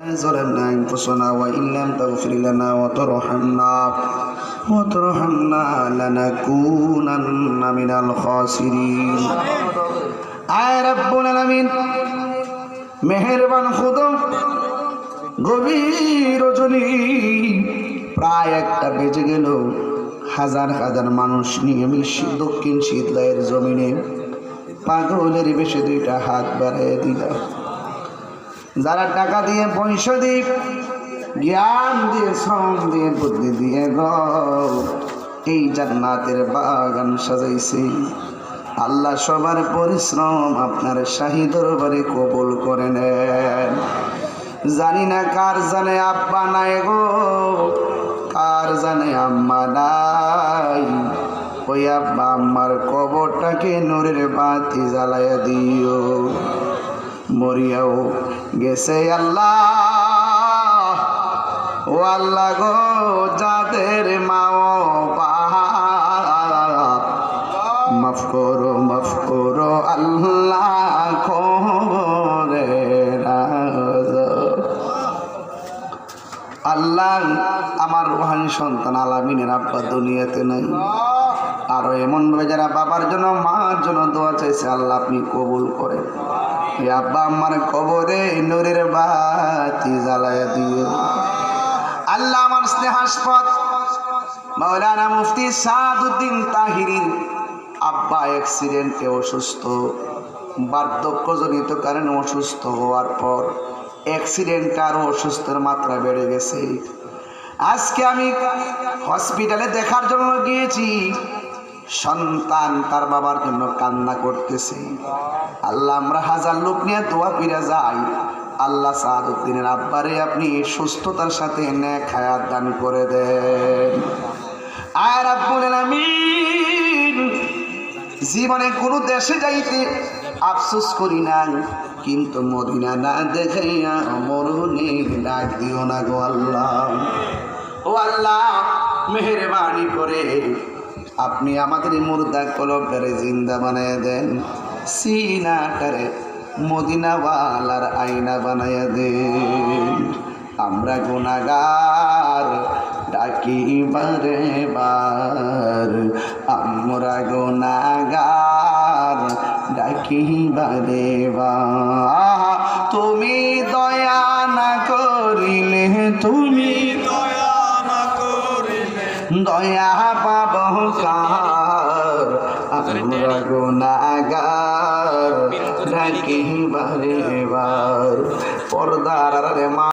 ظلمنا أنفسنا وإن لم تغفر لنا وترحمنا لنكونن من الخاسرين আয় রব্বুল আলামিন মেহেরবান খুদা গভীর রজনী প্রায় একটা বেজে গেল হাজার হাজার মানুষ নিয়ে আমি দক্ষিণ শীতলাইয়ের জমিনে পাগলের বেশে দুইটা হাত বাড়াইয়া দিলাম। যারা টাকা দিয়ে পয়সা দিয়ে জ্ঞান দিয়ে শ্রম দিয়ে বুদ্ধি দিয়ে এই জান্নাতের বাগান সাজাইছে, আল্লাহ সবার পরিশ্রম আপনার শাহী দরবারে কবুল করে নেন। জানি না কার জানে আব্বা নাই গো, কার জানে আম্মা নাই, ওই আব্বা আম্মার কবরটাকে নূরের বাতি জ্বালাইয়া দিও। মরিয়াও গেছে আল্লাহ, ও আল্লাহ গো, যাদের মাও বাপ মাফ করো আল্লাহ করে আল্লাহ। আমার রুহানি সন্তান আলামিনের আব্বা দুনিয়াতে নাই, আরো এমন ভাবে যারা বাবার জন্য মার জন্য দোয়া চাইছে আল্লাহ আপনি কবুল করেন। আব্বা আমার কবরে নূরের বাতি জ্বালায়া দিও। আল্লাহ আমার স্নেহাস্পদ মাওলানা মুফতি সাদউদ্দিন তাহিরির আব্বা অ্যাক্সিডেন্টে অসুস্থ, বার্ধক্যজনিত কারণে অসুস্থ হওয়ার পর অ্যাক্সিডেন্ট আর অসুস্থের মাত্রা বেড়ে গেছে। আজকে আমি হসপিটালে দেখার জন্য গিয়েছি, সন্তান তার বাবার জন্য কান্না করতেছে। আল্লাহ আমরা হাজার লোক নিয়ে দোয়া করে যাই, আল্লাহ সাদউদ্দিনের আব্বারে আপনি সুস্থতার সাথে নেক হায়াত দান করে দেন। আয় রাব্বুল আলামিন, জীবনে কোনো দেশে যাইতে আফসোস করি না, কিন্তু মদিনা না দেখাইয়া মরুনে ডাক দিও না গো আল্লাহ। ও আল্লাহ মেহেরবানি করে আপনি আমাদের মুর্দা কলবটারে জিন্দা বানাইয়া দেন, সিনাটারে মদিনাওয়ালার আয়না বানাইয়া দেন। আমরা গুনাহগার ডাকি বারে বার, আমরা গুনাহগার ডাকি বারে বার। তুমি দয়া না করিলে, তুমি দয়া পাব কার, আমরা গুনাহগার ডাকি বারে বার। পর্দার মা